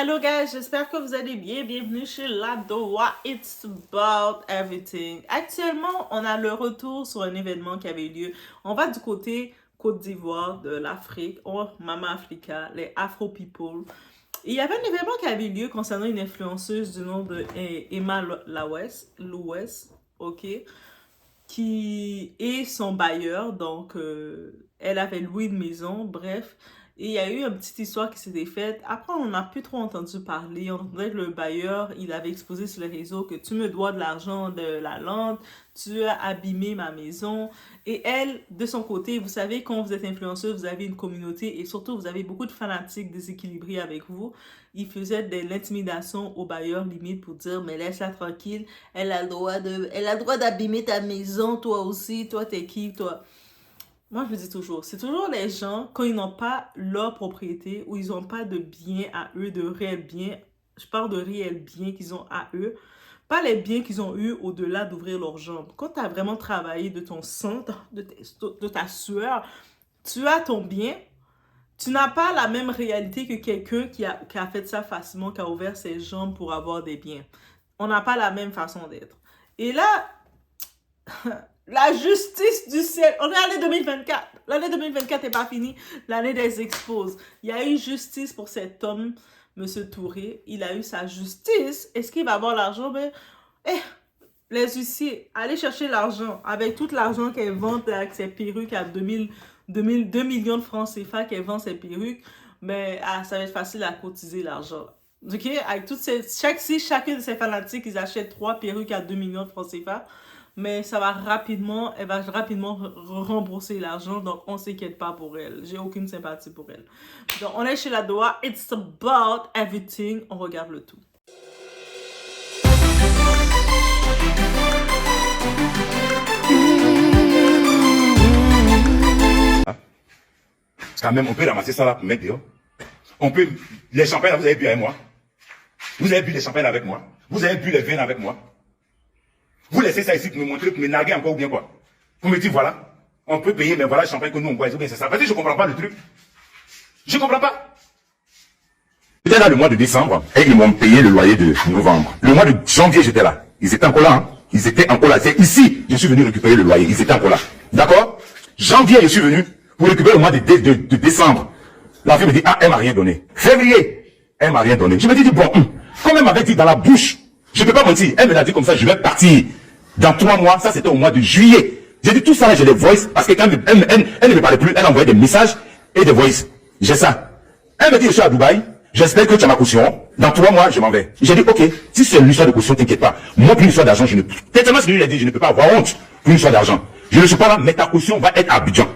Hello guys, j'espère que vous allez bien. Bienvenue chez Ladoa It's About Everything. Actuellement, on a le retour sur un événement qui avait eu lieu. On va du côté Côte d'Ivoire de l'Afrique, Mama Africa, les Afro People. Et il y avait un événement qui avait eu lieu concernant une influenceuse du nom de Emma Louès, ok, qui est son bailleur. Donc, elle avait loué une maison, bref. Et il y a eu une petite histoire qui s'était faite. Après, on n'a plus trop entendu parler. On entendait que le bailleur, il avait exposé sur les réseaux que tu me dois de l'argent de la lande, tu as abîmé ma maison. Et elle, de son côté, vous savez, quand vous êtes influenceuse, vous avez une communauté et surtout, vous avez beaucoup de fanatiques déséquilibrés avec vous. Il faisait de l'intimidation au bailleur limite pour dire, mais laisse-la tranquille, elle a le droit d'abîmer ta maison, toi aussi, toi t'es qui, toi? Moi, je me dis toujours, c'est toujours les gens, quand ils n'ont pas leur propriété ou ils n'ont pas de biens à eux, de réels biens, je parle de réels biens qu'ils ont à eux, pas les biens qu'ils ont eu au-delà d'ouvrir leurs jambes. Quand tu as vraiment travaillé de ton sang, de ta sueur, tu as ton bien, tu n'as pas la même réalité que quelqu'un qui a fait ça facilement, qui a ouvert ses jambes pour avoir des biens. On n'a pas la même façon d'être. Et là, la justice du ciel. On est en l'année 2024. L'année 2024 n'est pas finie. L'année des exposes. Il y a eu justice pour cet homme, M. Touré. Il a eu sa justice. Est-ce qu'il va avoir l'argent? Ben, les huissiers, allez chercher l'argent. Avec tout l'argent qu'elle vend avec ses perruques à 2 millions de francs CFA qu'elle vend ses perruques, mais ça va être facile à cotiser l'argent. Ok? Avec toutes chacun de ces fanatiques, ils achètent 3 perruques à 2 millions de francs CFA. Mais ça va rapidement, elle va rapidement rembourser l'argent, donc on ne s'inquiète pas pour elle. J'ai aucune sympathie pour elle. Donc on est chez Ladoa, It's About Everything, on regarde le tout. Quand même, on peut ramasser ça là pour mettre dehors. On peut, les champagnes, vous avez bu avec moi. Vous avez bu les champagnes avec moi. Vous avez bu les vins avec moi. Vous laissez ça ici pour me montrer, pour me narguer encore ou bien quoi? Pour me dire voilà, on peut payer, mais voilà le champagne que nous on boit, c'est ça. Parce que je ne comprends pas le truc. Je ne comprends pas. J'étais là le mois de décembre et ils m'ont payé le loyer de novembre. Le mois de janvier, j'étais là. Ils étaient encore là. Hein? Ils étaient encore là. C'est ici, je suis venu récupérer le loyer. Ils étaient encore là. D'accord? Janvier, je suis venu pour récupérer le mois de décembre. La fille me dit, ah, elle m'a rien donné. Février, elle m'a rien donné. Je me dis, bon, comme elle m'avait dit dans la bouche, je ne peux pas mentir. Elle me l'a dit comme ça, je vais partir. Dans 3 mois, ça c'était au mois de juillet. J'ai dit tout ça là, j'ai des voice, parce que quand elle ne me parlait plus, elle envoyait des messages et des voice. J'ai ça. Elle me dit, je suis à Dubaï, j'espère que tu as ma caution. Dans 3 mois, je m'en vais. J'ai dit, ok, si c'est une histoire de caution, t'inquiète pas. Moi, pour une histoire d'argent, je ne peux. Tellement ce que je lui ai dit, je ne peux pas avoir honte pour une histoire d'argent. Je ne suis pas là, mais ta caution va être à Abidjan.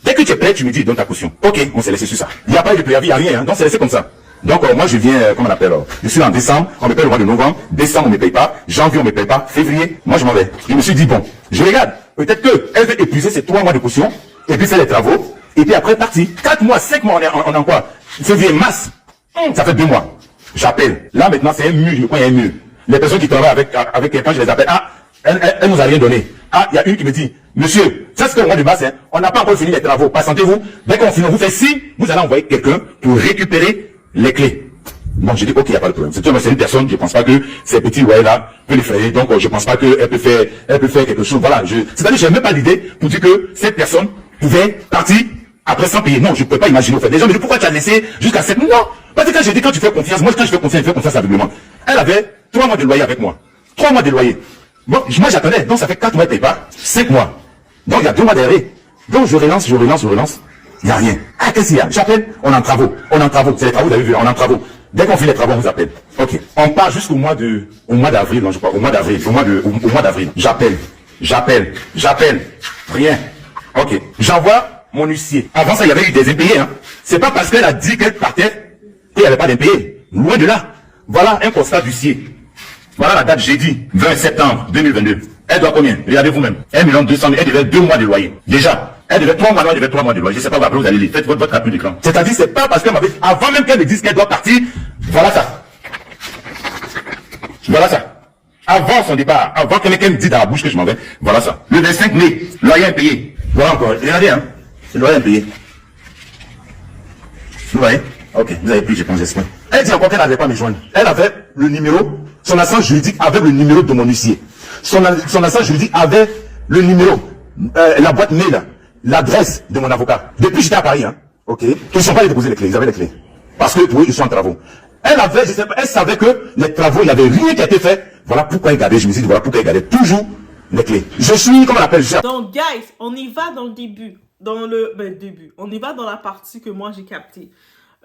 Dès que tu es prêt, tu me dis, donne ta caution. Ok, on s'est laissé sur ça. Il n'y a pas eu de préavis, il n'y a rien, hein, donc c'est laissé comme ça. Donc moi je viens, comment on appelle, je suis en décembre, on me paye le mois de novembre, décembre on me paye pas, janvier on me paye pas, février, moi je m'en vais. Je me suis dit bon, je regarde, peut-être qu'elle veut épuiser ces 3 mois de caution, et puis faire les travaux, et puis après partir. 4 mois, 5 mois, on est en quoi? Février, mars, ça fait 2 mois. J'appelle, là maintenant c'est un mur, je crois qu'il y a un mur. Les personnes qui travaillent avec quelqu'un, je les appelle, ah, elle nous a rien donné. Ah, il y a une qui me dit, monsieur, ça c'est le mois de mars, hein, on n'a pas encore fini les travaux, patientez-vous, dès qu'on finit, vous faites signe, vous allez envoyer quelqu'un pour récupérer les clés. Bon, j'ai dit, ok, il n'y a pas de problème. C'est une personne, je ne pense pas que ces petits loyers là peut les faire. Donc, je ne pense pas qu'elle peut faire quelque chose. Voilà. C'est-à-dire, je n'ai même pas l'idée pour dire que cette personne pouvait partir après sans payer. Non, je ne peux pas imaginer. Les gens me disent, pourquoi tu as laissé jusqu'à 7 mois? Parce que quand j'ai dit, quand tu fais confiance, moi, quand je fais confiance aveuglément. Elle avait 3 mois de loyer avec moi. 3 mois de loyer. Bon, moi, j'attendais. Donc, ça fait 4 mois, elle ne paye pas. 5 mois. Donc, il y a 2 mois d'arrêt. Donc, je relance. Il n'y a rien. Ah, qu'est-ce qu'il y a? J'appelle, on est en travaux. C'est les travaux, vous avez vu, on est en travaux. Dès qu'on fait les travaux, on vous appelle. Ok. On part jusqu'au mois d'avril, non, je crois, au mois d'avril. J'appelle. Rien. Ok. J'envoie mon huissier. Avant ça, il y avait eu des impayés, hein. C'est pas parce qu'elle a dit qu'elle partait qu'il n'y avait pas d'impayés. Loin de là. Voilà un constat d'huissier. Voilà la date jeudi, 20 septembre 2022. Elle doit combien? Regardez vous-même. 1 200 000, elle devait 2 mois de loyer. Déjà. Elle devait 3 mois, elle devait 3 mois de loyer. Je sais pas, après vous allez lire. Faites votre capture d'écran. C'est-à-dire, c'est pas parce qu'elle m'avait, avant même qu'elle me dise qu'elle doit partir, voilà ça. Voilà ça. Avant son départ, avant qu'elle me dise dans la bouche que je m'en vais, voilà ça. Le 25 mai, loyer impayé. Voilà encore. Regardez, hein. Le loyer impayé. Vous voyez? Ok, vous avez pris, je pense, j'espère. Elle dit encore qu'elle n'avait pas me joindre. Elle avait le numéro, son assistance juridique avait le numéro de mon huissier. Son assistance juridique avait le numéro, la boîte mail, l'adresse de mon avocat. Depuis j'étais à Paris, hein. Ok. Ils ne sont pas allés déposer les clés, ils avaient les clés. Parce que pour eux, ils sont en travaux. Elle avait, je sais pas, elle savait que les travaux, il n'y avait rien qui a été fait. Voilà pourquoi elle gardait, je me suis dit, voilà pourquoi elle gardait toujours les clés. Je suis, comment on appelle, Donc, guys, on y va dans le début. On y va dans la partie que moi j'ai captée.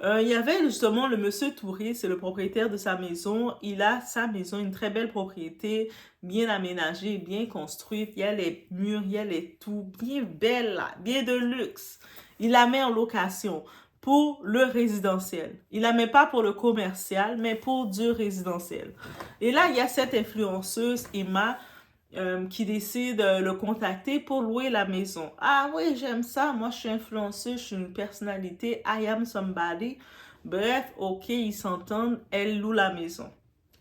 Il y avait justement le monsieur Touré, c'est le propriétaire de sa maison. Il a sa maison, une très belle propriété, bien aménagée, bien construite. Il y a les murs, il y a les tout, bien belle là, bien de luxe. Il la met en location pour le résidentiel. Il la met pas pour le commercial, mais pour du résidentiel. Et là, il y a cette influenceuse, Emma, qui décide de le contacter pour louer la maison. Ah oui, j'aime ça. Moi, je suis influenceuse, je suis une personnalité. I am somebody. Bref, ok, ils s'entendent. Elle loue la maison.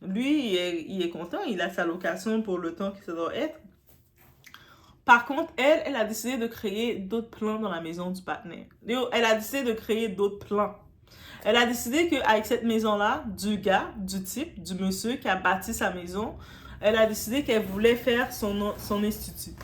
Lui, il est content. Il a sa location pour le temps que ça doit être. Par contre, elle a décidé de créer d'autres plans dans la maison du partenaire. Elle a décidé de créer d'autres plans. Elle a décidé qu'avec cette maison-là, du gars, du type, du monsieur qui a bâti sa maison, elle a décidé qu'elle voulait faire son institut.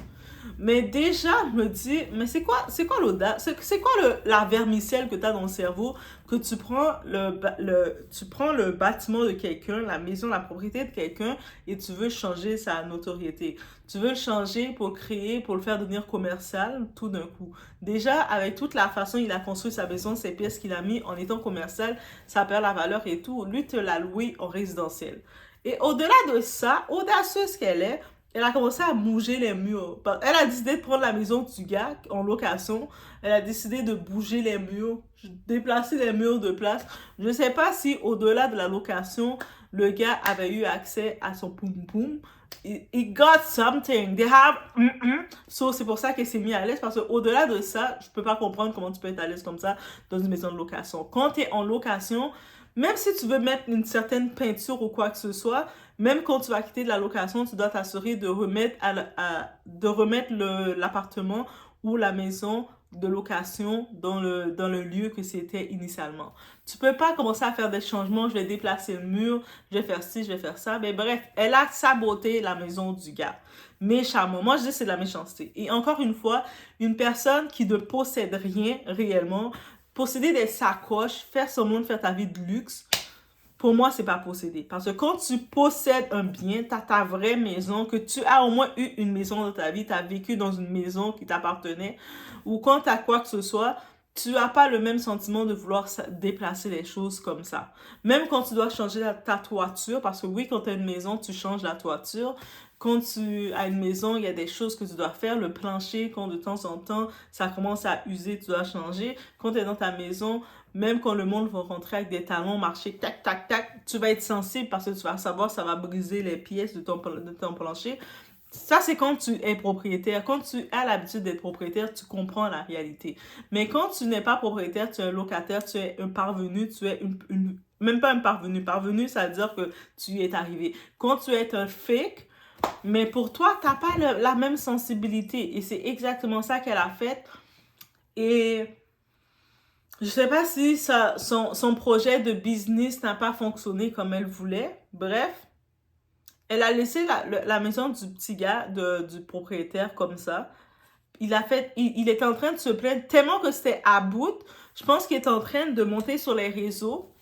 Mais déjà, je me dis, mais c'est quoi l'audace? C'est quoi la vermicelle que tu as dans le cerveau que tu prends le bâtiment de quelqu'un, la maison, la propriété de quelqu'un et tu veux changer sa notoriété. Tu veux le changer pour le faire devenir commercial tout d'un coup. Déjà, avec toute la façon il a construit sa maison, ces pièces qu'il a mis en étant commercial, ça perd la valeur et tout. Lui, te l'a loué en résidentiel. Et au-delà de ça, audacieuse qu'elle est, elle a commencé à bouger les murs. Elle a décidé de prendre la maison du gars en location. Elle a décidé de bouger les murs, déplacer les murs de place. Je ne sais pas si au-delà de la location, le gars avait eu accès à son poum-poum. He got something. They have... So, c'est pour ça qu'elle s'est mise à l'aise. Parce qu'au-delà de ça, je ne peux pas comprendre comment tu peux être à l'aise comme ça dans une maison de location. Quand tu es en location, même si tu veux mettre une certaine peinture ou quoi que ce soit, même quand tu vas quitter de la location, tu dois t'assurer de remettre l'appartement ou la maison de location dans le lieu que c'était initialement. Tu peux pas commencer à faire des changements, je vais déplacer le mur, je vais faire ci, je vais faire ça. Mais bref, elle a saboté la maison du gars. Méchamment. Moi, je dis c'est de la méchanceté. Et encore une fois, une personne qui ne possède rien réellement, posséder des sacoches, faire semblant de faire ta vie de luxe, pour moi, c'est pas posséder. Parce que quand tu possèdes un bien, tu as ta vraie maison, que tu as au moins eu une maison dans ta vie, tu as vécu dans une maison qui t'appartenait, ou quand tu as quoi que ce soit, tu n'as pas le même sentiment de vouloir déplacer les choses comme ça. Même quand tu dois changer ta toiture, parce que oui, quand tu as une maison, tu changes la toiture. Quand tu as une maison, il y a des choses que tu dois faire. Le plancher, quand de temps en temps, ça commence à user, tu dois changer. Quand tu es dans ta maison, même quand le monde va rentrer avec des talons, marcher, tac, tac, tac, tu vas être sensible parce que tu vas savoir ça va briser les pièces de ton plancher. Ça, c'est quand tu es propriétaire. Quand tu as l'habitude d'être propriétaire, tu comprends la réalité. Mais quand tu n'es pas propriétaire, tu es un locataire, tu es un parvenu, tu es même pas un parvenu. Parvenu, ça veut dire que tu y es arrivé. Quand tu es un fake, mais pour toi, tu n'as pas la même sensibilité. Et c'est exactement ça qu'elle a fait. Et je sais pas si son projet de business n'a pas fonctionné comme elle voulait. Bref, elle a laissé la maison du petit gars, du propriétaire comme ça. Il est en train de se plaindre tellement que c'était à bout. Je pense qu'il est en train de monter sur les réseaux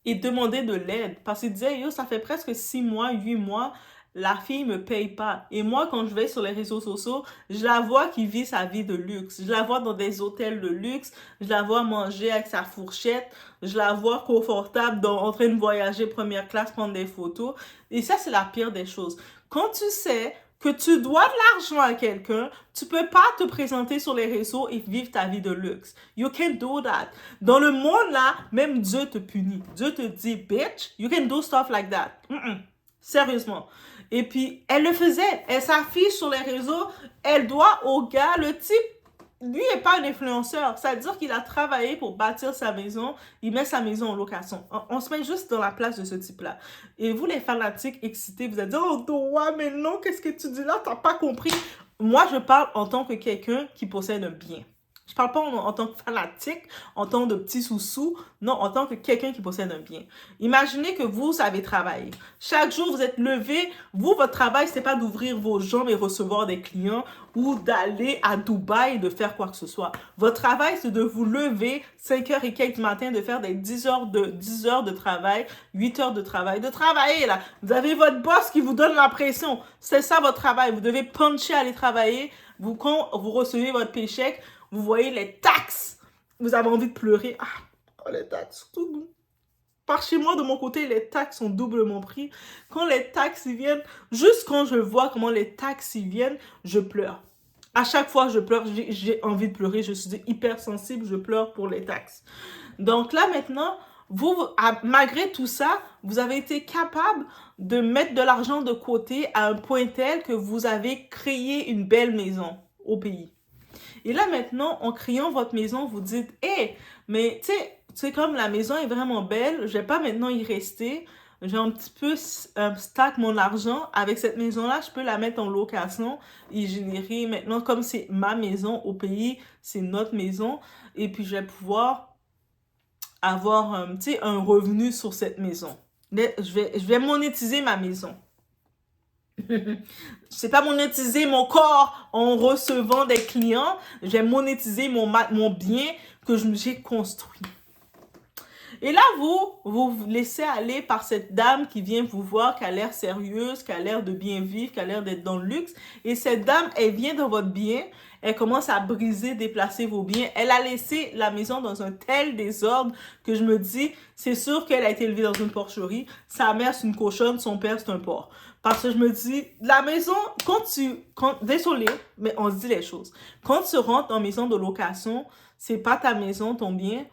et demander de l'aide. Parce qu'il disait, yo, ça fait presque 6 mois, 8 mois, la fille me paye pas. Et moi, quand je vais sur les réseaux sociaux, je la vois qui vit sa vie de luxe. Je la vois dans des hôtels de luxe. Je la vois manger avec sa fourchette. Je la vois confortable, en train de voyager première classe, prendre des photos. Et ça, c'est la pire des choses. Quand tu sais que tu dois de l'argent à quelqu'un, tu peux pas te présenter sur les réseaux et vivre ta vie de luxe. You can't do that. Dans le monde là, même Dieu te punit. Dieu te dit, bitch, you can do stuff like that. Sérieusement. Et puis, elle le faisait. Elle s'affiche sur les réseaux. Elle doit au gars, le type, lui n'est pas un influenceur. Ça veut dire qu'il a travaillé pour bâtir sa maison. Il met sa maison en location. On se met juste dans la place de ce type-là. Et vous, les fanatiques excités, vous allez dire, oh, Doa, mais non, qu'est-ce que tu dis là? T'as pas compris. Moi, je parle en tant que quelqu'un qui possède un bien. Je parle pas en tant que fanatique, en tant que petit sous-sous, non, en tant que quelqu'un qui possède un bien. Imaginez que vous savez travailler. Chaque jour, vous êtes levé. Vous, votre travail, c'est pas d'ouvrir vos jambes et recevoir des clients ou d'aller à Dubaï et de faire quoi que ce soit. Votre travail, c'est de vous lever 5 heures et quelques du matin, de faire des 10 heures de travail, 8 heures de travail, de travailler là. Vous avez votre boss qui vous donne la pression. C'est ça votre travail. Vous devez puncher, aller travailler. Quand vous recevez votre paycheck, vous voyez les taxes. Vous avez envie de pleurer. Ah, les taxes, tout doux. Par chez moi, de mon côté, les taxes sont doublement pris. Quand les taxes y viennent, juste quand je vois comment les taxes y viennent, je pleure. À chaque fois, je pleure. J'ai envie de pleurer. Je suis hypersensible. Je pleure pour les taxes. Donc là, maintenant, malgré tout ça, vous avez été capable de mettre de l'argent de côté à un point tel que vous avez créé une belle maison au pays. Et là, maintenant, en créant votre maison, vous dites, hé, mais tu sais, comme la maison est vraiment belle, je vais pas maintenant y rester. J'ai un petit peu stack mon argent. Avec cette maison-là, je peux la mettre en location et générer maintenant, comme c'est ma maison au pays, c'est notre maison. Et puis, je vais pouvoir avoir, un revenu sur cette maison. Je vais monétiser ma maison. C'est pas monétiser mon corps en recevant des clients. J'ai monétisé mon bien que j'ai construit. Et là, vous laissez aller par cette dame qui vient vous voir, qui a l'air sérieuse, qui a l'air de bien vivre, qui a l'air d'être dans le luxe. Et cette dame, elle vient dans votre bien. Elle commence à briser, déplacer vos biens. Elle a laissé la maison dans un tel désordre que je me dis, c'est sûr qu'elle a été élevée dans une porcherie. Sa mère, c'est une cochonne, son père, c'est un porc. Parce que je me dis, la maison, désolé, mais on se dit les choses. Quand tu rentres en maison de location, c'est pas ta maison, ton bien.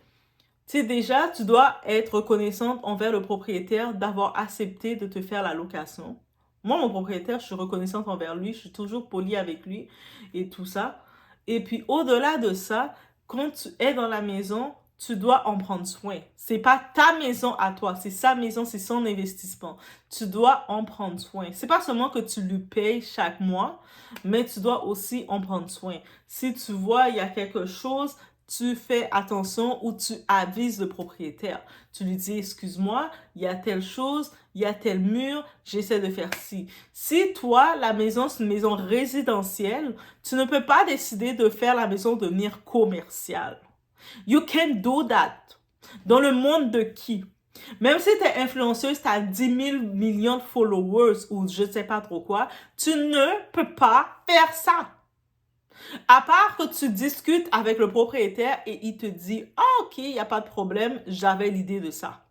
Tu sais, déjà, tu dois être reconnaissante envers le propriétaire d'avoir accepté de te faire la location. Moi, mon propriétaire, je suis reconnaissante envers lui, je suis toujours polie avec lui et tout ça. Et puis, au-delà de ça, quand tu es dans la maison, tu dois en prendre soin. C'est pas ta maison à toi, c'est sa maison, c'est son investissement. Tu dois en prendre soin. C'est pas seulement que tu lui payes chaque mois, mais tu dois aussi en prendre soin. Si tu vois, il y a quelque chose, tu fais attention ou tu avises le propriétaire. Tu lui dis, excuse-moi, il y a telle chose, il y a tel mur, j'essaie de faire ci. Si toi, la maison, c'est une maison résidentielle, tu ne peux pas décider de faire la maison devenir commerciale. You can do that. Dans le monde de qui? Même si tu es influenceuse, tu as 10 000 millions de followers ou je ne sais pas trop quoi, tu ne peux pas faire ça. À part que tu discutes avec le propriétaire et il te dit « Ah, ok, il n'y a pas de problème, j'avais l'idée de ça. »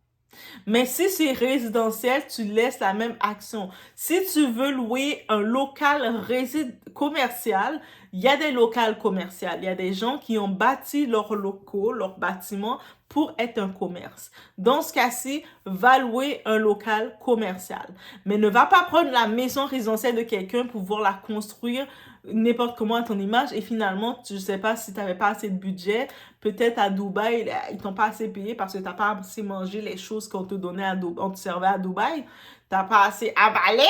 Mais si c'est résidentiel, tu laisses la même action. Si tu veux louer un local commercial, il y a des locaux commerciaux. Il y a des gens qui ont bâti leurs locaux, leurs bâtiments pour être un commerce. Dans ce cas-ci, va louer un local commercial. Mais ne va pas prendre la maison résidentielle de quelqu'un pour pouvoir la construire n'importe comment à ton image et finalement, je ne sais pas si tu n'avais pas assez de budget, peut-être à Dubaï, ils t'ont pas assez payé parce que tu n'as pas assez mangé les choses qu'on te donnait on te servait à Dubaï, tu n'as pas assez avalé,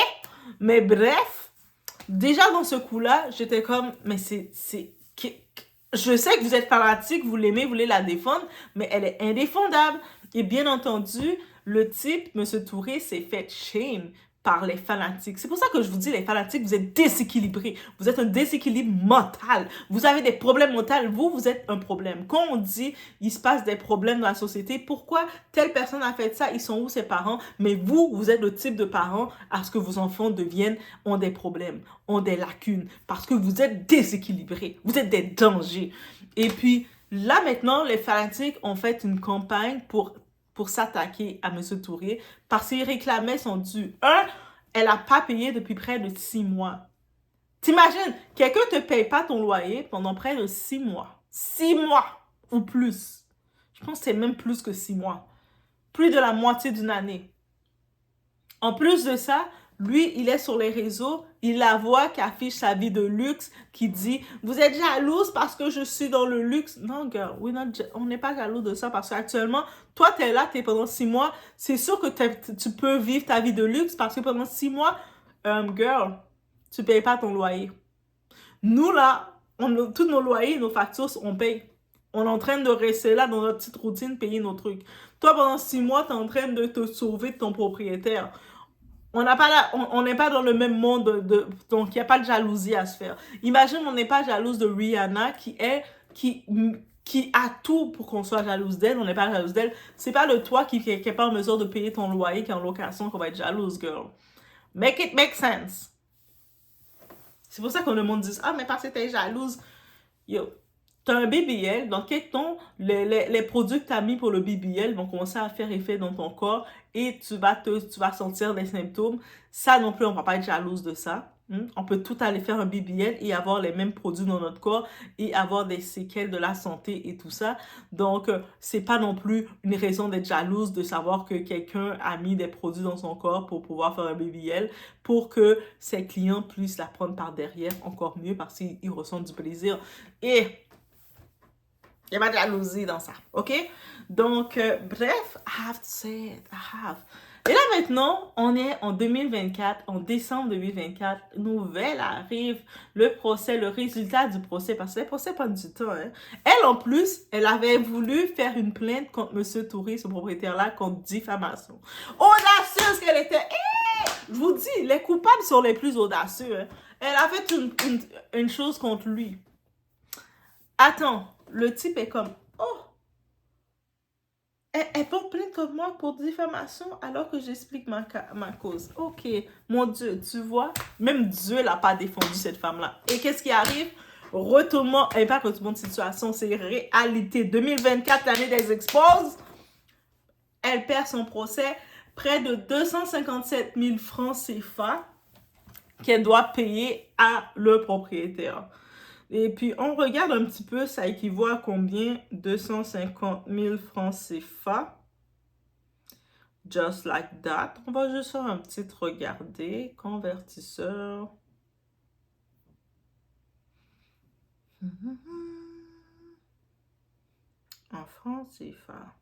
mais bref, déjà dans ce coup-là, j'étais comme, mais je sais que vous êtes fanatique, vous l'aimez, vous voulez la défendre, mais elle est indéfendable. Et bien entendu, le type, M. Touré, s'est fait shame par les fanatiques. C'est pour ça que je vous dis, les fanatiques, vous êtes déséquilibrés. Vous êtes un déséquilibre mental. Vous avez des problèmes mentaux. Vous êtes un problème. Quand on dit, il se passe des problèmes dans la société, pourquoi telle personne a fait ça? Ils sont où ses parents? Mais vous êtes le type de parents à ce que vos enfants ont des problèmes, ont des lacunes, parce que vous êtes déséquilibrés. Vous êtes des dangers. Et puis, là maintenant, les fanatiques ont fait une campagne pour s'attaquer à M. Touré parce qu'il réclamait son dû. Elle n'a pas payé depuis près de 6 mois. T'imagines, quelqu'un ne te paye pas ton loyer pendant près de 6 mois. 6 mois ou plus. Je pense que c'est même plus que 6 mois. Plus de la moitié d'une année. En plus de ça, lui, il est sur les réseaux, il la voit qui affiche sa vie de luxe, qui dit « Vous êtes jalouse parce que je suis dans le luxe. » Non, girl, on n'est pas jaloux de ça parce qu'actuellement, toi, tu es là, tu es pendant 6 mois. C'est sûr que tu peux vivre ta vie de luxe parce que pendant 6 mois, girl, tu ne payes pas ton loyer. Nous, là, tous nos loyers, nos factures, on paye. On est en train de rester là dans notre petite routine, payer nos trucs. Toi, pendant 6 mois, tu es en train de te sauver de ton propriétaire. On n'est pas dans le même monde, donc il n'y a pas de jalousie à se faire. Imagine, on n'est pas jalouse de Rihanna qui a tout pour qu'on soit jalouse d'elle, on n'est pas jalouse d'elle. C'est pas le toi qui n'est pas en mesure de payer ton loyer, qui est en location, qu'on va être jalouse, girl. Make it make sense. C'est pour ça que le monde dit « Ah, mais parce que t'es jalouse. » Yo, t'as un BBL, donc les produits que t'as mis pour le BBL vont commencer à faire effet dans ton corps et tu vas sentir des symptômes. Ça non plus, on va pas être jalouse de ça. On peut tout aller faire un BBL et avoir les mêmes produits dans notre corps et avoir des séquelles de la santé et tout ça. Donc, c'est pas non plus une raison d'être jalouse de savoir que quelqu'un a mis des produits dans son corps pour pouvoir faire un BBL pour que ses clients puissent la prendre par derrière encore mieux parce qu'ils ressentent du plaisir. Et il n'y a pas de jalousie dans ça, ok? Donc, bref, I have to say it, I have. Et là, maintenant, on est en 2024, en décembre 2024, nouvelle arrive, le procès, le résultat du procès, parce que le procès prend du temps, hein. Elle, en plus, elle avait voulu faire une plainte contre M. Touré, ce propriétaire-là, contre diffamation. Audacieuse qu'elle était! Je vous dis, les coupables sont les plus audacieux, hein. Elle a fait une chose contre lui. Attends, le type est comme, oh! Elle porte plainte contre moi pour diffamation alors que j'explique ma cause. Ok, mon Dieu, tu vois, même Dieu l'a pas défendu cette femme-là. Et qu'est-ce qui arrive? Retournement, et pas retournement de situation, c'est réalité. 2024, l'année des exposes. Elle perd son procès, près de 257 000 francs CFA qu'elle doit payer à le propriétaire. Et puis, on regarde un petit peu, ça équivaut à combien? 250 000 francs CFA. Just like that. On va juste faire un petit regarder. Convertisseur. En francs CFA.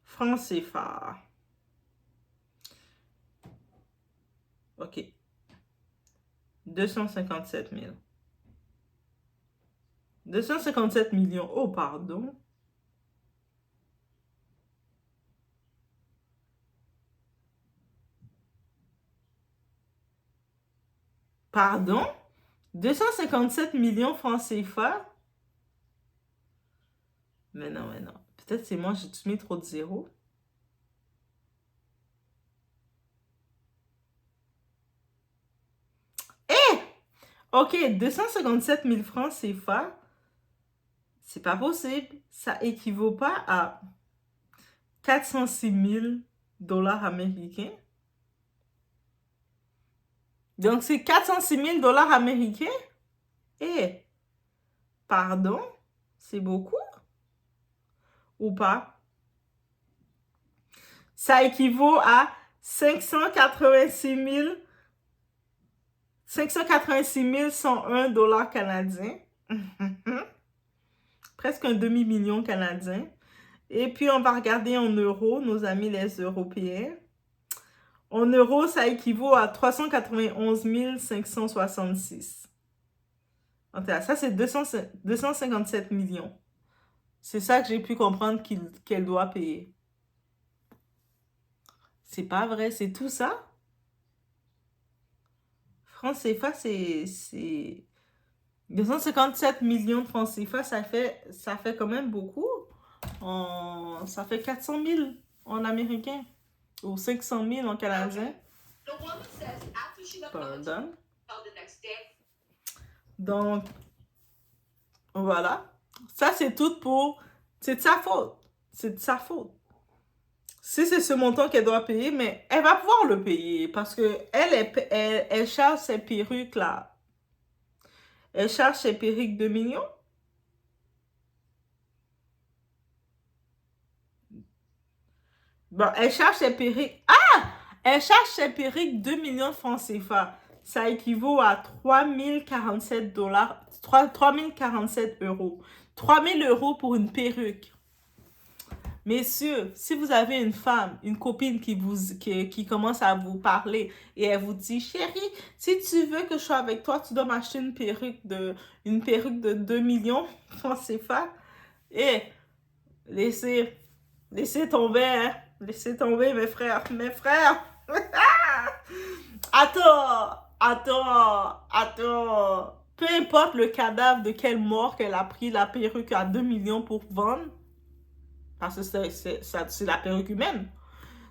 Francs CFA. OK. 257 000. 257 millions. Oh, pardon. Pardon? 257 millions francs CFA? Mais non, mais non. Peut-être c'est moi, j'ai mis trop de zéros. OK, 257 000 francs CFA, c'est pas possible. Ça équivaut pas à 406 000 dollars américains. Donc, c'est 406 000 dollars américains? Pardon? C'est beaucoup? Ou pas? Ça équivaut à 586 101 dollars canadiens. Presque un demi-million canadien. Et puis, on va regarder en euros, nos amis les Européens. En euros, ça équivaut à 391 566. Ça, c'est 257 millions. C'est ça que j'ai pu comprendre qu'elle doit payer. C'est pas vrai, c'est tout ça? Francs CFA, c'est 257 millions de francs CFA, ça fait quand même beaucoup. Ça fait 400 000 en américain ou 500 000 en canadien. Pardon. Donc, voilà. Ça, c'est tout pour... C'est de sa faute. C'est de sa faute. Si c'est ce montant qu'elle doit payer, mais elle va pouvoir le payer parce que elle charge ses perruques là. Elle charge ses perruques 2 millions. Bon, elle charge ses perruques... Elle charge ses perruques 2 millions de francs CFA. Ça équivaut à 3047 dollars, 3047 euros. 3000 euros pour une perruque. Messieurs, si vous avez une femme, une copine qui commence à vous parler et elle vous dit, chérie, si tu veux que je sois avec toi, tu dois m'acheter une perruque de 2 millions francs CFA. Et laissez tomber, hein. Laissez tomber, mes frères, mes frères. Attends. Peu importe le cadavre de quelle mort qu'elle a pris la perruque à 2 millions pour vendre, parce que c'est la perruque humaine.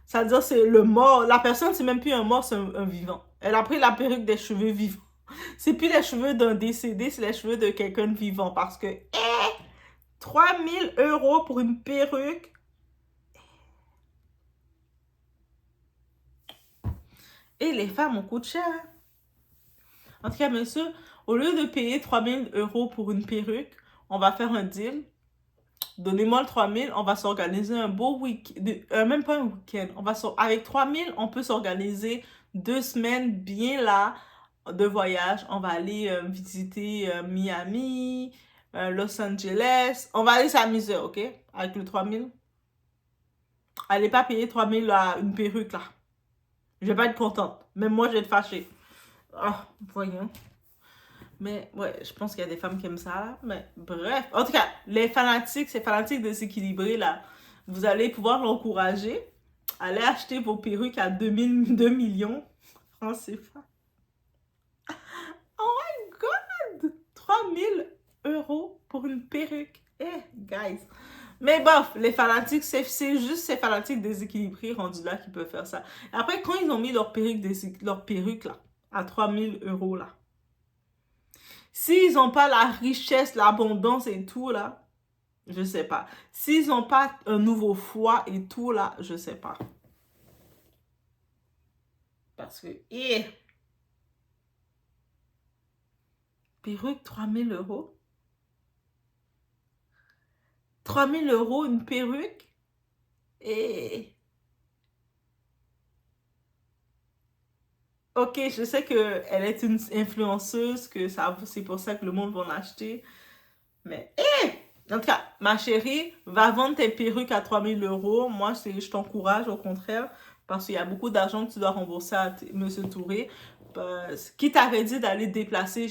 Ça veut dire c'est le mort. La personne, c'est même plus un mort, c'est un vivant. Elle a pris la perruque des cheveux vivants. C'est plus les cheveux d'un décédé, c'est les cheveux de quelqu'un de vivant. Parce que, 3000 € pour une perruque. Et les femmes, on coûte cher. En tout cas, monsieur, au lieu de payer 3000 € pour une perruque, on va faire un deal. Donnez-moi le 3000, on va s'organiser un beau week-end, même pas un week-end. Avec 3000, on peut s'organiser 2 semaines bien là de voyage. On va aller visiter Miami, Los Angeles. On va aller s'amuser, ok? Avec le 3000. Allez pas payer 3000 à une perruque là. Je vais pas être contente. Même moi, je vais être fâchée. Ah, voyons. Mais ouais, je pense qu'il y a des femmes qui aiment ça, là. Mais bref. En tout cas, ces fanatiques déséquilibrés, là, vous allez pouvoir l'encourager. Allez acheter vos perruques à 2 millions francs CFA. Oh my God! 3000 € pour une perruque. Guys. Mais bof, les fanatiques, c'est juste ces fanatiques déséquilibrés rendus là qui peuvent faire ça. Après, quand ils ont mis leur perruque là, à 3000 € là, s'ils n'ont pas la richesse, l'abondance et tout là, je sais pas. S'ils n'ont pas un nouveau foie et tout là, je sais pas. Parce que, perruque 3000 €. 3000 € une perruque. Ok, je sais qu'elle est une influenceuse, que c'est pour ça que le monde va l'acheter. Mais, en tout cas, ma chérie, va vendre tes perruques à 3000 €. Moi, je t'encourage, au contraire, parce qu'il y a beaucoup d'argent que tu dois rembourser à M. Touré. Qui t'avait dit d'aller déplacer,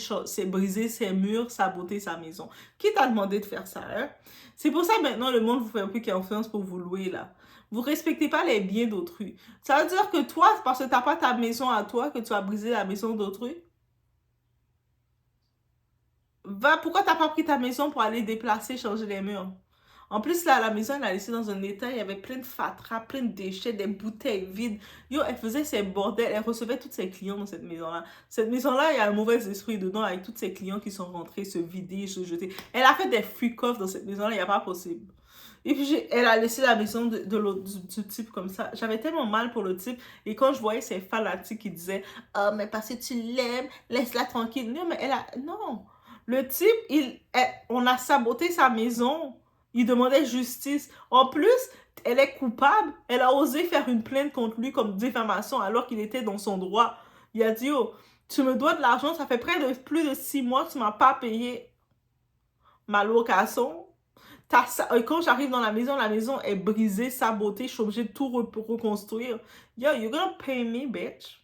briser ses murs, saboter sa maison? Qui t'a demandé de faire ça, hein? C'est pour ça maintenant le monde vous fait un peu confiance pour vous louer, là. Vous respectez pas les biens d'autrui. Ça veut dire que toi, parce que t'as pas ta maison à toi, que tu as brisé la maison d'autrui? Pourquoi t'as pas pris ta maison pour aller déplacer, changer les murs? En plus, là, la maison, elle a laissé dans un état, il y avait plein de fatras, plein de déchets, des bouteilles vides. Yo, elle faisait ses bordels, elle recevait tous ses clients dans cette maison-là. Cette maison-là, il y a un mauvais esprit dedans avec tous ses clients qui sont rentrés, se vider, se jeter. Elle a fait des freak-offs dans cette maison-là, il n'y a pas possible. Et puis, elle a laissé la maison du type comme ça. J'avais tellement mal pour le type. Et quand je voyais ces fanatiques qui disaient « Oh, mais parce que tu l'aimes, laisse-la tranquille. » Non, mais Non. Le type, on a saboté sa maison. Il demandait justice. En plus, elle est coupable. Elle a osé faire une plainte contre lui comme diffamation alors qu'il était dans son droit. Il a dit « Oh, tu me dois de l'argent. Ça fait plus de 6 mois que tu m'as pas payé ma location. » Quand j'arrive dans la maison est brisée, sabotée, je suis obligée de tout reconstruire. Yo, you're gonna pay me, bitch.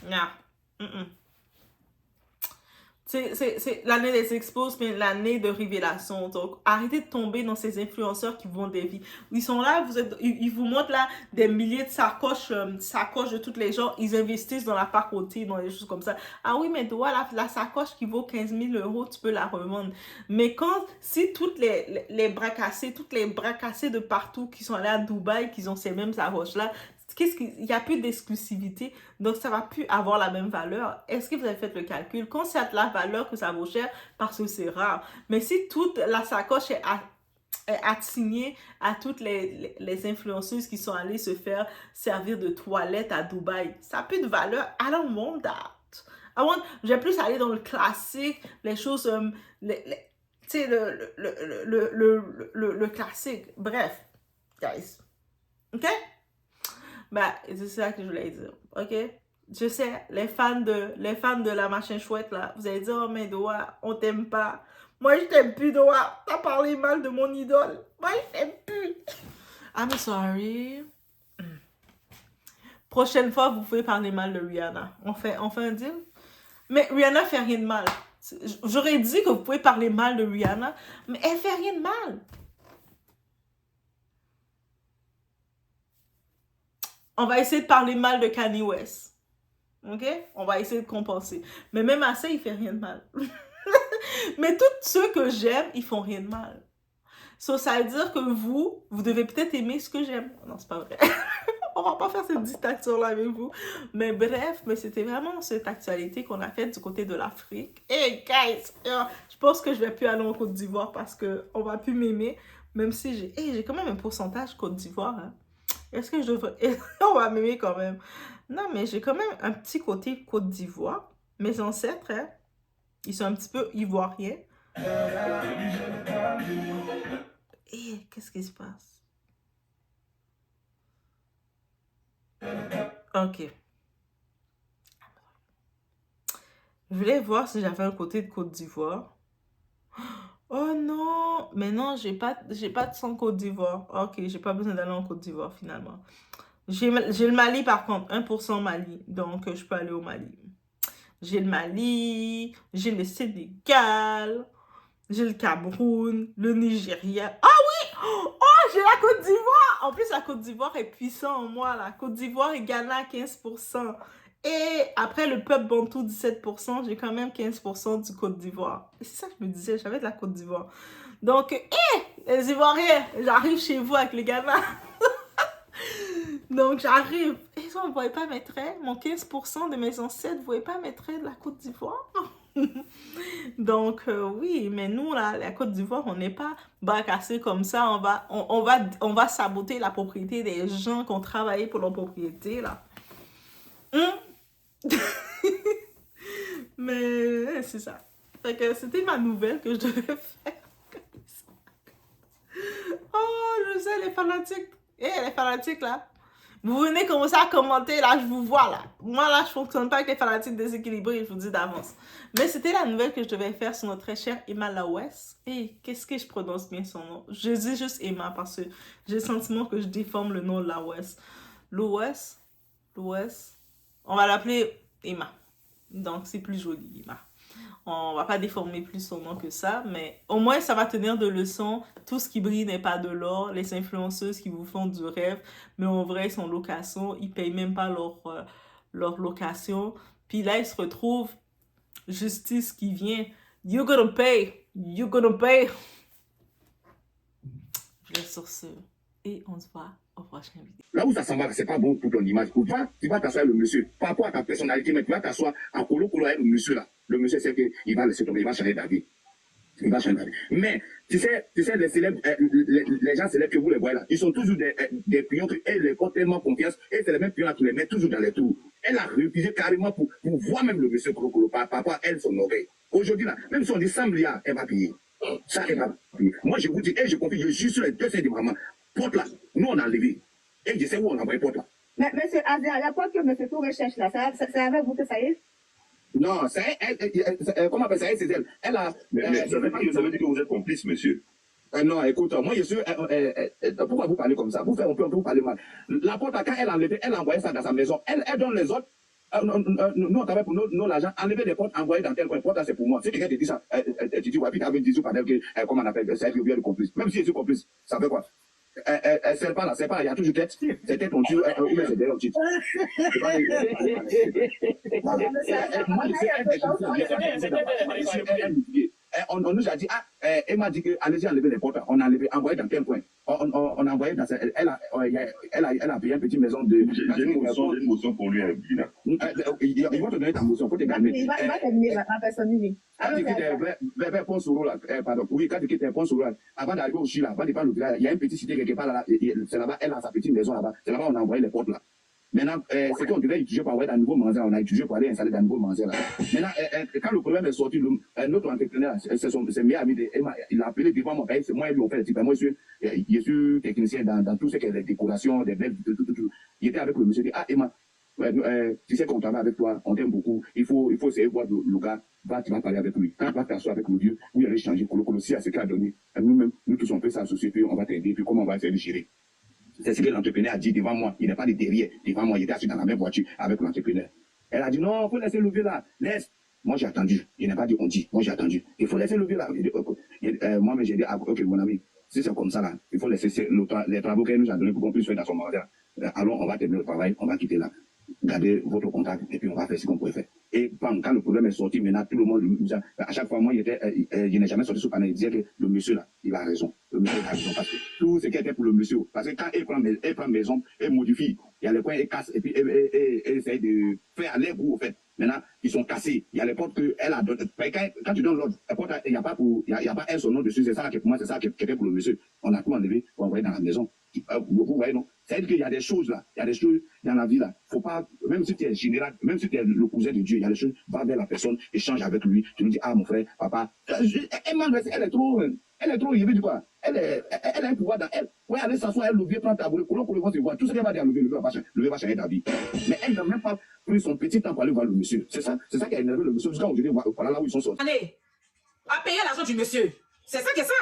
Nah. C'est l'année des expos, mais l'année de révélation. Donc, arrêtez de tomber dans ces influenceurs qui vendent des vies. Ils sont là, ils vous montrent là des milliers de sacoches de tous les gens. Ils investissent dans la pacotille, dans des choses comme ça. Ah oui, mais toi, la sacoche qui vaut 15 000 € tu peux la revendre. Mais si toutes les bras cassés, de partout qui sont allés à Dubaï, qui ont ces mêmes sacoches-là, il n'y a plus d'exclusivité, donc ça va plus avoir la même valeur. Est-ce que vous avez fait le calcul? Quand c'est à la valeur que ça vaut cher, parce que c'est rare. Mais si toute la sacoche est assignée à toutes les influenceuses qui sont allées se faire servir de toilette à Dubaï, ça n'a plus de valeur. I don't want that. Je vais plus aller dans le classique, les choses, tu sais, le classique. Bref, guys. OK? C'est ça que je voulais dire, ok? Je sais, les fans de la machin chouette, là, vous allez dire, oh, mais Doa, on t'aime pas. Moi, je t'aime plus, Doa. T'as parlé mal de mon idole. Moi, il fait plus. I'm sorry. Prochaine fois, vous pouvez parler mal de Rihanna. On fait un deal? Mais Rihanna fait rien de mal. J'aurais dit que vous pouvez parler mal de Rihanna, mais elle fait rien de mal. On va essayer de parler mal de Kanye West. OK? On va essayer de compenser. Mais même à ça, il fait rien de mal. Mais tous ceux que j'aime, ils font rien de mal. So, ça veut dire que vous devez peut-être aimer ce que j'aime. Non, c'est pas vrai. On va pas faire cette dictature-là avec vous. Mais bref, mais c'était vraiment cette actualité qu'on a faite du côté de l'Afrique. Hey, guys! Je pense que je vais plus aller en Côte d'Ivoire parce qu'on va plus m'aimer. Même si j'ai quand même un pourcentage Côte d'Ivoire. Hein. Est-ce que je devrais... On va m'aimer quand même. Non, mais j'ai quand même un petit côté Côte d'Ivoire. Mes ancêtres, hein, ils sont un petit peu ivoiriens. Et qu'est-ce qui se passe? Ok. Je voulais voir si j'avais un côté de Côte d'Ivoire. Oh non! Mais non, j'ai pas de sang Côte d'Ivoire. Ok, j'ai pas besoin d'aller en Côte d'Ivoire finalement. J'ai le Mali par contre, 1% Mali. Donc je peux aller au Mali. J'ai le Mali, j'ai le Sénégal, j'ai le Cameroun, le Nigeria. Ah oui! Oh, j'ai la Côte d'Ivoire! En plus, la Côte d'Ivoire est puissante en moi. La Côte d'Ivoire et Ghana, 15%. Et après le peuple bantou, 17%, j'ai quand même 15% du Côte d'Ivoire. Et c'est ça que je me disais, j'avais de la Côte d'Ivoire. Donc, les Ivoiriens, j'arrive chez vous avec les Ghana. Donc, j'arrive. Et ça, on ne pouvait pas mettre mon 15% de mes ancêtres, vous ne pouvez pas mettre de la Côte d'Ivoire. Donc, oui, mais nous, là, la Côte d'Ivoire, on n'est pas bacassé comme ça. On va saboter la propriété des gens qui ont travaillé pour leur propriété, là. Mais c'est ça. Fait que c'était ma nouvelle que je devais faire. Oh, je sais, les fanatiques. Les fanatiques, là. Vous venez commencer à commenter, là, je vous vois, là. Moi, là, je fonctionne pas avec les fanatiques déséquilibrés, je vous dis d'avance. Mais c'était la nouvelle que je devais faire sur notre très chère Emma Lawes. Et qu'est-ce que je prononce bien son nom? Je dis juste Emma parce que j'ai le sentiment que je déforme le nom de Lawes. Lawes? On va l'appeler Emma. Donc, c'est plus joli, Emma. On va pas déformer plus son nom que ça, mais au moins ça va tenir de leçon. Tout ce qui brille n'est pas de l'or. Les influenceuses qui vous font du rêve, mais en vrai, ils sont en location. Ils payent même pas leur location. Puis là, ils se retrouvent, justice qui vient. You're gonna pay. You're gonna pay. Je laisse sur ce. Et on se voit au prochain vidéo. Là où ça s'en va, c'est pas bon pour ton image. Tu vas t'asseoir avec le monsieur. Par rapport à ta personnalité, mais tu vas t'asseoir en colo avec le monsieur là. Le monsieur sait qu'il va laisser tomber, il va changer d'avis. Il va changer d'avis. Mais, tu sais, les célèbres, les gens célèbres que vous les voyez là, ils sont toujours des pions qui, elles, les font tellement confiance, et c'est les mêmes pions là qui les mettent toujours dans les tours. Elle a refusé carrément pour voir même le monsieur Colo par rapport à elle, son oreille. Aujourd'hui là, même si on dit 100 milliards, elle va payer. Ça, elle va payer. Moi, je vous dis, et je confie, je suis sur les deux de maman. Porte là, nous on a enlevé. Et je sais où on a envoyé porte là. Mais monsieur Azia, la porte que monsieur Tour recherche là, c'est avec vous que ça y est? Non, c'est elle, comment appelle ça, c'est elle. Elle a. Mais ça veut dire que vous êtes complice, monsieur. Non, écoute, moi je suis. Pourquoi vous parlez comme ça? On peut vous parler mal. La porte, quand elle a enlevé, elle a envoyé ça dans sa maison. Elle donne les autres. Nous, on travaille pour nos l'argent. Enlever des portes, envoyer dans tel coin. Porte, c'est pour moi. Si quelqu'un te dit ça, tu dis, ouais, puis tu avais dit, comment on appelle, c'est elle qui vient de complice. Même si je suis complice, ça fait quoi? C'est pas là, il y a toujours tête. C'est tête, on tue, ou bien c'est derrière, on tue. On nous a dit, Emma dit que allez-y enlever les portes. On a envoyé dans quel coin? On a envoyé dans elle a payé une petite maison de. J'ai une motion pour lui, Bina. Ils vont te donner ta motion pour te calmer. Il va terminer ma personnalité. Quand tu quittes vers Pont-Souro, pardon, oui, quand tu quittes Pont-Souro, avant d'arriver au Chili, avant de pas le village, il y a une petite cité quelque part là, c'est là-bas, elle a sa petite maison là-bas, c'est là-bas on a envoyé les portes là. Maintenant, c'est qu'on devait utiliser pour envoyer un nouveau magasin, on a utilisé pour aller installer un nouveau magasin là. Maintenant, quand le problème est sorti, notre entrepreneur, c'est meilleur ami de Emma, il a appelé devant moi, c'est moi qui lui ai fait le type, moi je suis technicien dans tout ce qui est les décorations, des belles, tout. Il était avec le monsieur, il dit, ah Emma, Tu sais qu'on travaille avec toi, on t'aime beaucoup, il faut essayer de voir le gars, tu vas parler avec lui. Quand tu vas t'asseoir avec le Dieu, où il allait changer, si à ce qu'il a donné, nous-mêmes, nous tous on peut s'associer, puis on va t'aider, puis comment on va essayer de gérer. C'est ce que l'entrepreneur a dit devant moi. Il n'est pas de derrière. Devant moi, il était assis dans la même voiture avec l'entrepreneur. Elle a dit non, il faut laisser lever là. Laisse. Moi, j'ai attendu. Il n'a pas dit on dit. Moi, j'ai attendu. Il faut laisser lever là. Moi, j'ai dit, ok, mon ami, si c'est comme ça là, il faut laisser les travaux qu'elle nous a donnés pour qu'on puisse faire dans son magasin. Alors, on va terminer le travail, on va quitter là. Gardez votre contact et puis on va faire ce qu'on pourrait faire. Et quand le problème est sorti, maintenant, tout le monde, à chaque fois, moi, je n'ai jamais sorti ce panel. Il disait que le monsieur là, il a raison. Le monsieur il a raison parce que tout ce qui était pour le monsieur, parce que quand il prend maison, il modifie, il y a les coins, il casse et puis il essaye de faire aller goût au fait. Maintenant, ils sont cassés. Il y a les portes qu'elle a données. Quand tu donnes l'ordre, il n'y a pas un son nom dessus. C'est ça qui, pour moi, c'est ça qui était pour le monsieur. On a tout enlevé pour envoyer dans la maison. Vous voyez, non? C'est-à-dire qu'il y a des choses là, il y a des choses dans la vie là. Faut pas, même si tu es général, même si tu es le cousin de Dieu, il y a des choses, va vers la personne, échange avec lui, tu lui dis, ah mon frère, papa, elle est trop, il veut dire quoi? Elle a un pouvoir dans elle. Ouais, allez s'asseoir, elle lever, prendre ta boule, qu'on va se voir, tout ce qu'elle va dire, lever va changer d'avis. Mais elle n'a même pas pris son petit temps pour aller voir le monsieur. C'est ça qui a énervé le monsieur, jusqu'à aujourd'hui, voilà là où ils sont sortis. Allez, à payer l'argent du monsieur. C'est ça qui est ça.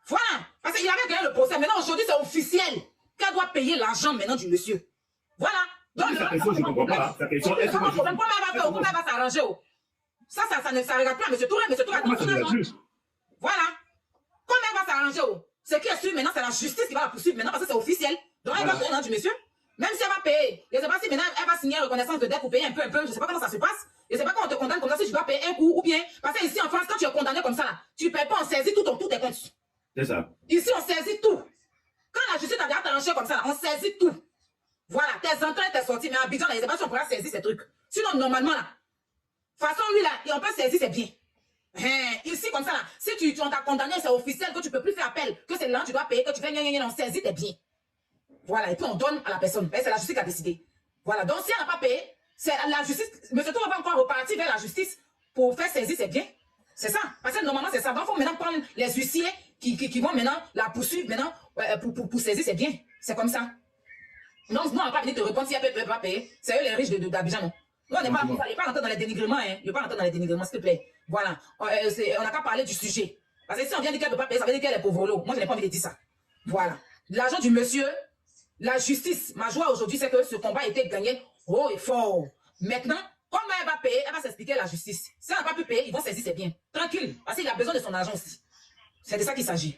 Voilà. Parce qu'il avait gagné le procès. Maintenant, aujourd'hui, c'est officiel qu'elle doit payer l'argent maintenant du monsieur. Voilà. Donc, sa question, je ne comprends pas. Sa question, est-ce que comment elle va faire? Comment elle va s'arranger? Ça ne regarde plus à M. Touré. M. Touré a tout l'argent. Voilà. Comment elle va s'arranger? Ce qui est sûr maintenant, c'est la justice qui va la poursuivre maintenant parce que c'est officiel. Donc, elle va payer l'argent du monsieur. Même si elle va payer. Je ne sais pas si maintenant elle va signer une reconnaissance de dette pour payer un peu. Je ne sais pas comment ça se passe. Je ne sais pas quand on te condamne comme ça si tu dois payer un coup ou bien. Parce que ici en France, quand tu es condamné comme ça, là, tu ne payes pas, on saisit tout tes comptes. C'est ça. Ici, on saisit tout. Quand la justice a déjà t'arranger comme ça, là, on saisit tout. Voilà, tes entrées, tes sorties. Mais à Abidjan, là, je ne sais pas si on pourra saisir ces trucs. Sinon, normalement, là, de toute façon, lui, là, et on peut saisir, c'est bien. Ici, comme ça, là, si on t'a condamné, c'est officiel que tu ne peux plus faire appel, que c'est là, tu dois payer, que tu fais on saisit tes biens. Voilà, et puis on donne à la personne. C'est la justice qui a décidé. Voilà, donc si elle n'a pas payé, c'est la justice. M. Touré va encore repartir vers la justice pour faire saisir ses biens. C'est ça. Parce que normalement, c'est ça. Donc, il faut maintenant prendre les huissiers qui vont maintenant la poursuivre maintenant pour saisir ses biens. C'est comme ça. Donc, nous, on n'a pas venu te répondre si elle ne peut pas payer. C'est eux les riches d'Abidjan, non? Nous, on n'est pas, il pas rentrer dans les dénigrements, hein. Il ne pas rentrer dans les dénigrements, s'il te plaît. Voilà. On n'a qu'à parler du sujet. Parce que si on vient dire qu'elle ne peut pas payer, ça veut dire qu'elle est pauvre. Moi, je n'ai pas envie de dire ça. Voilà. L'argent du monsieur, la justice, ma joie aujourd'hui, c'est que ce combat a été gagné haut et fort. Maintenant, comment elle va payer, elle va s'expliquer à la justice. Si elle n'a pas pu payer, ils vont saisir ses biens. Tranquille. Parce qu'il a besoin de son argent aussi. C'est de ça qu'il s'agit.